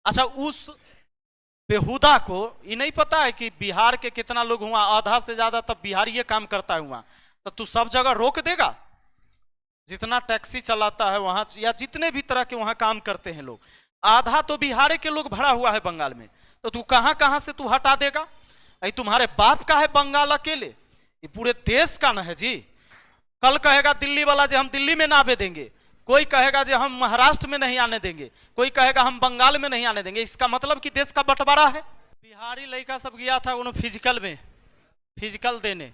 अच्छा, उस बेहुदा को ये नहीं पता है कि बिहार के कितना लोग हुआ, आधा से ज्यादा तब बिहार ये काम करता है हुआ, तो तू सब जगह रोक देगा? जितना टैक्सी चलाता है वहां या जितने भी तरह के वहां काम करते हैं लोग, आधा तो बिहार के लोग भरा हुआ है बंगाल में, तो तू कहां कहां से तू हटा देगा? अरे तुम्हारे बाप का है बंगाल अकेले? ये पूरे देश का न है जी। कल कहेगा दिल्ली वाला जे हम दिल्ली में ना आवे देंगे, कोई कहेगा जे हम महाराष्ट्र में नहीं आने देंगे, कोई कहेगा हम बंगाल में नहीं आने देंगे। इसका मतलब कि देश का बंटवारा है। बिहारी लड़का सब गया था उन्होंने फिजिकल में, फिजिकल देने,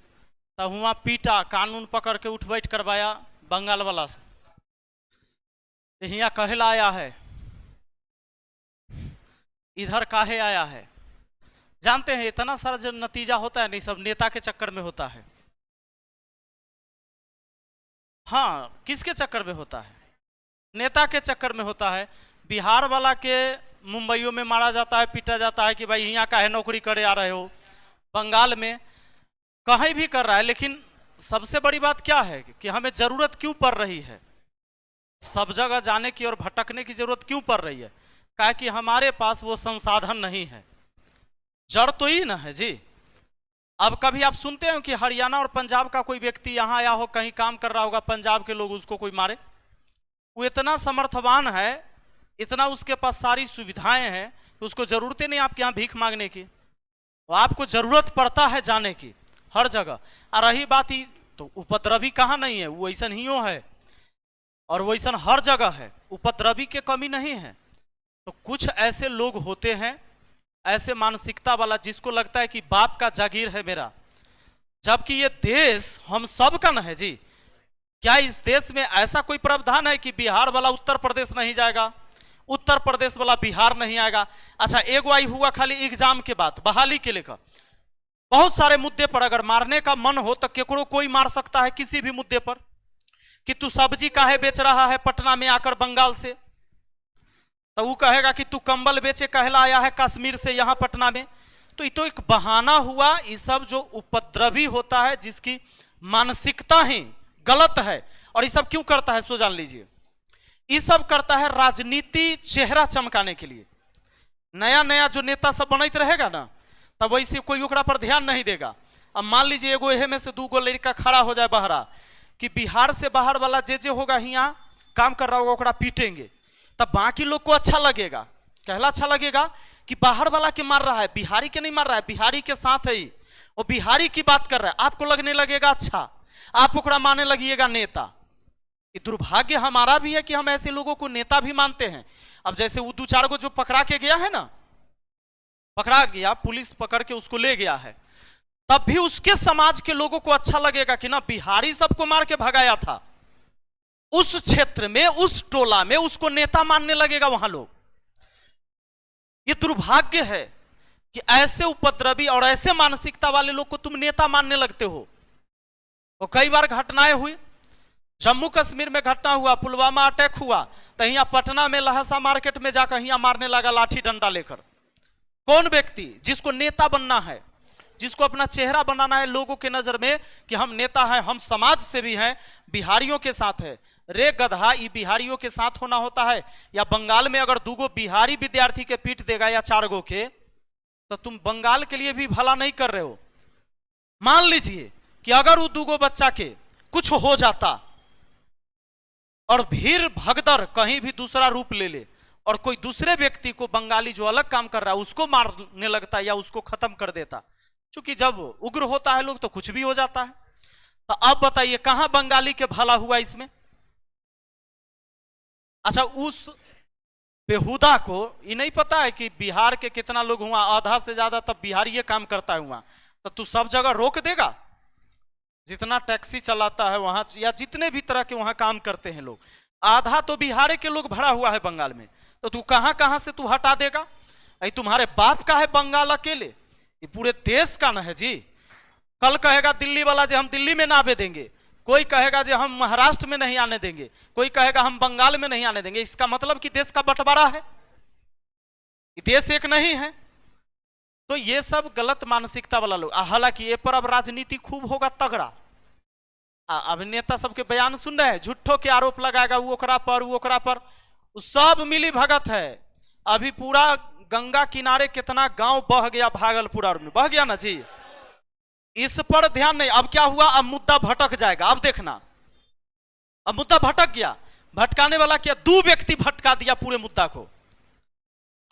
तब हुआ पीटा, कानून पकड़ के उठ बैठ करवाया बंगाल वाला से। यहाँ कहला आया है, इधर काहे आया है? जानते हैं इतना सारा जो नतीजा होता है नहीं सब नेता के चक्कर में होता है। हाँ, किसके चक्कर में होता है? नेता के चक्कर में होता है। बिहार वाला के मुंबईयों में मारा जाता है, पीटा जाता है कि भाई यहाँ काहे नौकरी करे आ रहे हो। बंगाल में कहीं भी कर रहा है, लेकिन सबसे बड़ी बात क्या है कि हमें जरूरत क्यों पड़ रही है सब जगह जाने की और भटकने की जरूरत क्यों पड़ रही है? क्या कि हमारे पास वो संसाधन नहीं है। जड़ तो ही ना है जी। अब कभी आप सुनते हो कि हरियाणा और पंजाब का कोई व्यक्ति यहाँ आया हो, कहीं काम कर रहा होगा, पंजाब के लोग उसको कोई मारे? वो इतना समर्थवान है, इतना उसके पास सारी सुविधाएं हैं कि उसको जरूरत नहीं आपके यहाँ भीख मांगने की। वो आपको जरूरत पड़ता है जाने की हर जगह। और रही बात ही तो उपद्रवी कहाँ नहीं है, वो ऐसा ही है और वैसा हर जगह है, उपद्रवी के कमी नहीं है। तो कुछ ऐसे लोग होते हैं, ऐसे मानसिकता वाला, जिसको लगता है कि बाप का जागीर है मेरा, जबकि ये देश हम सब का न है जी। क्या इस देश में ऐसा कोई प्रावधान है कि बिहार वाला उत्तर प्रदेश नहीं जाएगा, उत्तर प्रदेश वाला बिहार नहीं आएगा? अच्छा, एक वाई हुआ खाली एग्जाम के बाद बहाली के लेकर, बहुत सारे मुद्दे पर अगर मारने का मन हो तो केकरो कोई मार सकता है किसी भी मुद्दे पर, कि तू सब्जी काहे बेच रहा है पटना में आकर बंगाल से, तो वो कहेगा कि तू कंबल बेचे कहला आया है कश्मीर से यहाँ पटना में। तो ये तो एक बहाना हुआ। ये सब जो उपद्रवी होता है, जिसकी मानसिकता ही गलत है, और ये सब क्यों करता है सो जान लीजिए। ये सब करता है राजनीति चेहरा चमकाने के लिए। नया नया जो नेता सब बनते रहेगा ना, तब वैसे कोई ओकरा पर ध्यान नहीं देगा। अब मान लीजिए एगो एहे में से दूगो लड़का खड़ा हो जाए बहरा, कि बिहार से बाहर वाला जे होगा यहाँ काम कर रहा होगा ओकरा पीटेंगे, तब बाकी लोग को अच्छा लगेगा। कहला अच्छा लगेगा कि बाहर वाला के मार रहा है, बिहारी के नहीं मार रहा है, बिहारी के साथ है, वो बिहारी की बात कर रहा है, आपको लगने लगेगा अच्छा, आप ओकरा मानने लगिएगा नेता। ये दुर्भाग्य हमारा भी है कि हम ऐसे लोगों को नेता भी मानते हैं। अब जैसे वो 2-4 को जो पकड़ा के गया है ना, पकड़ा गया, पुलिस पकड़ के उसको ले गया है, तब भी उसके समाज के लोगों को अच्छा लगेगा कि ना बिहारी सबको मार के भगाया था, उस क्षेत्र में, उस टोला में उसको नेता मानने लगेगा वहां लोग। ये दुर्भाग्य है कि ऐसे उपद्रवी और ऐसे मानसिकता वाले लोग को तुम नेता मानने लगते हो। तो कई बार घटनाएं हुई, जम्मू कश्मीर में घटना हुआ, पुलवामा अटैक हुआ, तो यहाँ पटना में लहसा मार्केट में जाकर यहाँ मारने लगा लाठी डंडा लेकर। कौन व्यक्ति जिसको नेता बनना है, जिसको अपना चेहरा बनाना है लोगों के नजर में कि हम नेता हैं, हम समाज से भी हैं, बिहारियों के साथ है। रे गधा, ये बिहारियों के साथ होना होता है? या बंगाल में अगर 2 बिहारी विद्यार्थी के पीट देगा या 4 के, तो तुम बंगाल के लिए भी भला नहीं कर रहे हो। मान लीजिए कि अगर वो 2 बच्चा के कुछ हो जाता और भीड़ भगदड़ कहीं भी दूसरा रूप ले ले, और कोई दूसरे व्यक्ति को बंगाली जो अलग काम कर रहा है उसको मारने लगता या उसको खत्म कर देता, क्योंकि जब उग्र होता है लोग तो कुछ भी हो जाता है। तो अब बताइए कहां बंगाली के भला हुआ इसमें? अच्छा, उस बेहुदा को ये नहीं पता है कि बिहार के कितना लोग हुआ, आधा से ज्यादा तब बिहार ये काम करता है हुआ, तो तू सब जगह रोक देगा? जितना टैक्सी चलाता है वहां या जितने भी तरह के वहां काम करते हैं लोग, आधा तो बिहार के लोग भरा हुआ है बंगाल में, तो तू कहां कहां से तू हटा देगा? अरे तुम्हारे बाप का है बंगाल अकेले? ये पूरे देश का न है जी। कल कहेगा दिल्ली वाला जे हम दिल्ली में ना आवे देंगे, कोई कहेगा जे हम महाराष्ट्र में नहीं आने देंगे, कोई कहेगा हम बंगाल में नहीं आने देंगे। इसका मतलब कि देश का बंटवारा है, देश एक नहीं है। तो ये सब गलत मानसिकता वाला लोग। हालांकि ये पर अब राजनीति खूब होगा तगड़ा। अब नेता सबके बयान सुन रहे हैं, झूठों के आरोप लगाएगा वो ओकरा पर, वो ओकरा पर, सब मिली भगत है। अभी पूरा गंगा किनारे कितना गांव बह गया, भागलपुर और में बह गया ना जी। इस पर ध्यान नहीं। अब क्या हुआ, अब मुद्दा भटक जाएगा। अब देखना, अब मुद्दा भटक गया। भटकाने वाला क्या, 2 व्यक्ति भटका दिया पूरे मुद्दा को।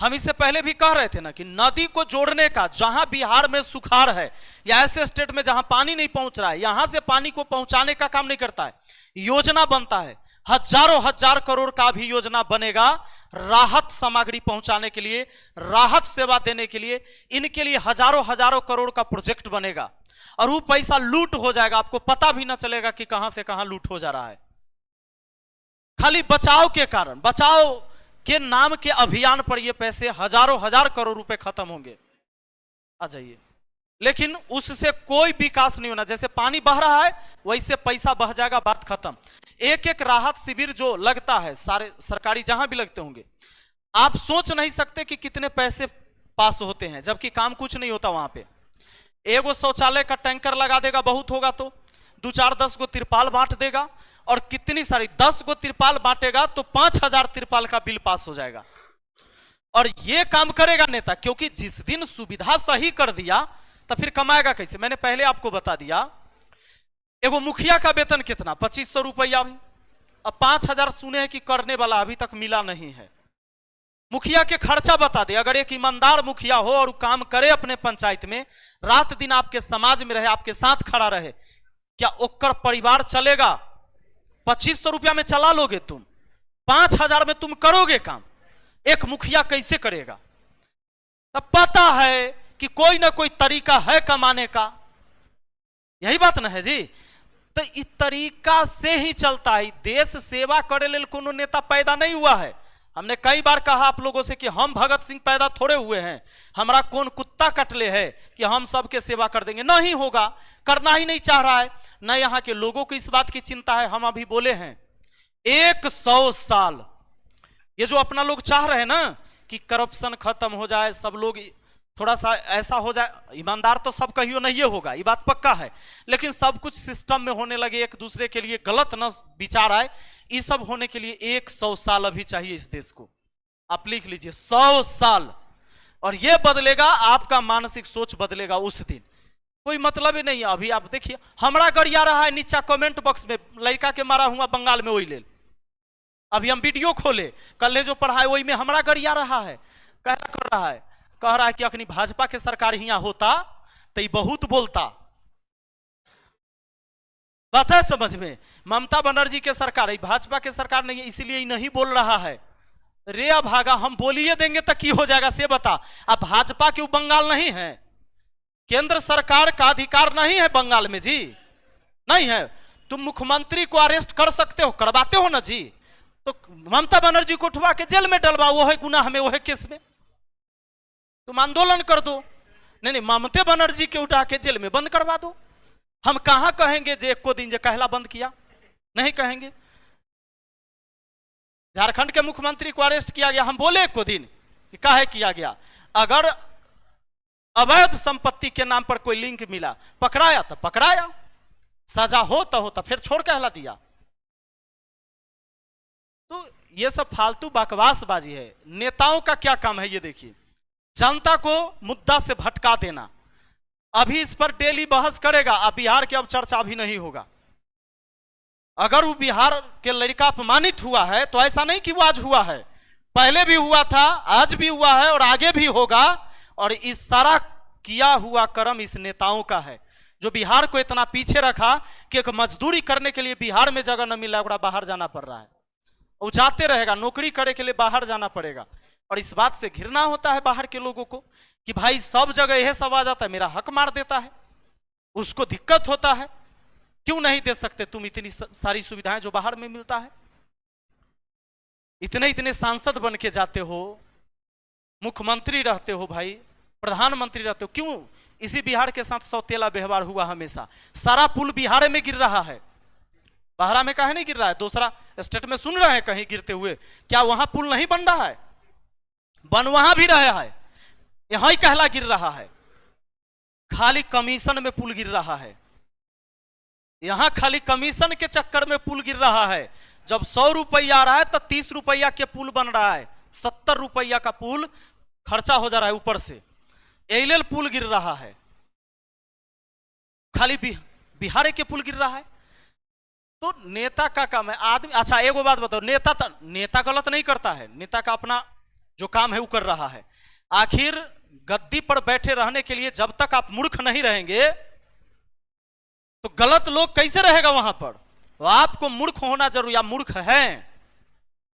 हम इससे पहले भी कह रहे थे ना कि नदी को जोड़ने का, जहां बिहार में सुखाड़ है या ऐसे स्टेट में जहां पानी नहीं पहुंच रहा है, यहां से पानी को पहुंचाने का काम नहीं करता है, योजना बनता है। हजारों हजार करोड़ का भी योजना बनेगा राहत सामग्री पहुंचाने के लिए, राहत सेवा देने के लिए। इनके लिए हजारों हजारों करोड़ का प्रोजेक्ट बनेगा और वो पैसा लूट हो जाएगा, आपको पता भी ना चलेगा कि कहां से कहां लूट हो जा रहा है। खाली बचाव के कारण, बचाव के नाम के अभियान पर ये पैसे हजारों हजार करोड़ रुपए खत्म होंगे। आ जाइए, लेकिन उससे कोई विकास नहीं होना। जैसे पानी बह रहा है वैसे पैसा बह जाएगा, बात खत्म। एक एक राहत शिविर जो लगता है, सारे सरकारी जहां भी लगते होंगे, आप सोच नहीं सकते कि कितने पैसे पास होते हैं, जबकि काम कुछ नहीं होता वहां पे। एगो शौचालय का टैंकर लगा देगा, बहुत होगा तो 2-4-10 गो तिरपाल बांट देगा, और कितनी सारी 10 गो तिरपाल बांटेगा तो 5000 तिरपाल का बिल पास हो जाएगा। और ये काम करेगा नेता, क्योंकि जिस दिन सुविधा सही कर दिया तो फिर कमाएगा कैसे। मैंने पहले आपको बता दिया, एगो मुखिया का वेतन कितना, 2500 रुपया भी। अब 5000 सुने हैं कि करने वाला अभी तक मिला नहीं है। मुखिया के खर्चा बता दे। अगर एक ईमानदार मुखिया हो और काम करे अपने पंचायत में, रात दिन आपके समाज में रहे, आपके साथ खड़ा रहे, क्या ओकर परिवार चलेगा? 2500 रुपया में चला लोगे तुम? 5000 में तुम करोगे काम? एक मुखिया कैसे करेगा? तब पता है कि कोई ना कोई तरीका है कमाने का। यही बात ना है जी। तो इस तरीका से ही चलता है। देश सेवा करे लेल कोनो नेता पैदा नहीं हुआ है। हमने कई बार कहा आप लोगों से कि हम भगत सिंह पैदा थोड़े हुए हैं, हमारा कौन कुत्ता कटले है कि हम सबके सेवा कर देंगे। नहीं होगा, करना ही नहीं चाह रहा है। न यहाँ के लोगों को इस बात की चिंता है। हम अभी बोले हैं 100 साल, ये जो अपना लोग चाह रहे हैं ना कि करप्शन खत्म हो जाए, सब लोग थोड़ा सा ऐसा हो जाए, ईमानदार तो सब कहियो नहीं होगा, ये बात पक्का है, लेकिन सब कुछ सिस्टम में होने लगे, एक दूसरे के लिए गलत न विचार आए, ये सब होने के लिए 100 साल अभी चाहिए इस देश को। आप लिख लीजिए 100 साल, और ये बदलेगा, आपका मानसिक सोच बदलेगा उस दिन। कोई मतलब ही नहीं है। अभी आप देखिए, हमारा गरिया रहा है नीचा कमेंट बॉक्स में, लड़का के मारा हुआ बंगाल में, वही ले। अभी हम वीडियो खोले, कल जो पढ़ा है वही में हमारा गरिया रहा है, कह रहा है कि अखनी भाजपा के सरकार यहाँ होता तो ये बहुत बोलता। बात है समझ में? ममता बनर्जी के सरकार है, भाजपा के सरकार नहीं है, इसीलिए नहीं बोल रहा है। रे अभागा, हम बोलिए देंगे तो की हो जाएगा से बता। अब भाजपा के बंगाल नहीं है, केंद्र सरकार का अधिकार नहीं है बंगाल में जी, नहीं है। तुम मुख्यमंत्री को अरेस्ट कर सकते हो, करवाते हो ना जी, तो ममता बनर्जी को उठवा के जेल में डलवा, वो है गुनाह में, वो है केस में, तुम आंदोलन कर दो। नहीं, ममता बनर्जी के उठा के जेल में बंद करवा दो। हम कहां कहेंगे जे एको दिन जे कहला बंद किया, नहीं कहेंगे। झारखंड के मुख्यमंत्री को अरेस्ट किया गया, हम बोले एको दिन कि काहे किया गया? अगर अवैध संपत्ति के नाम पर कोई लिंक मिला, पकड़ाया तो पकड़ाया, सजा हो तो फिर छोड़ कहला दिया। तो ये सब फालतू बकवासबाजी है। नेताओं का क्या काम है ये देखिए, जनता को मुद्दा से भटका देना। अभी इस पर डेली बहस करेगा। अब बिहार के अब चर्चा भी नहीं होगा। अगर वो बिहार के लड़का अपमानित हुआ है तो ऐसा नहीं कि वो आज हुआ है, पहले भी हुआ था, आज भी हुआ है और आगे भी होगा। और इस सारा किया हुआ कर्म इस नेताओं का है, जो बिहार को इतना पीछे रखा कि एक मजदूरी करने के लिए बिहार में जगह न मिला, बाहर जाना पड़ रहा है। वो जाते रहेगा, नौकरी करने के लिए बाहर जाना पड़ेगा। और इस बात से घृणा होता है बाहर के लोगों को कि भाई सब जगह यह सब आ जाता है, मेरा हक मार देता है, उसको दिक्कत होता है। क्यों नहीं दे सकते तुम इतनी सारी सुविधाएं जो बाहर में मिलता है? इतने इतने सांसद बन के जाते हो, मुख्यमंत्री रहते हो, भाई प्रधानमंत्री रहते हो, क्यों इसी बिहार के साथ सौतेला व्यवहार हुआ हमेशा? सारा पुल बिहार में गिर रहा है, बाहर में काहे नहीं गिर रहा है? दूसरा स्टेट में सुन रहे हैं कहीं गिरते हुए, क्या वहां पुल नहीं बन रहा है? बन वहां भी रहा है, यहां ही कहला गिर रहा है। खाली कमीशन में पुल गिर रहा है, यहां खाली कमीशन के चक्कर में पुल गिर रहा है। जब 100 रुपया आ रहा है तो 30 रुपया के पुल बन रहा है, 70 रुपया का पुल खर्चा हो जा रहा है ऊपर से, एल पुल गिर रहा है, खाली बिहार के पुल गिर रहा है। तो नेता का काम है आदमी। अच्छा एगो बात बताओ, नेता गलत नहीं करता है, नेता का अपना जो काम है वो कर रहा है। आखिर गद्दी पर बैठे रहने के लिए जब तक आप मूर्ख नहीं रहेंगे तो गलत लोग कैसे रहेगा वहां पर? तो आपको मूर्ख होना जरूरी, आप मूर्ख हैं।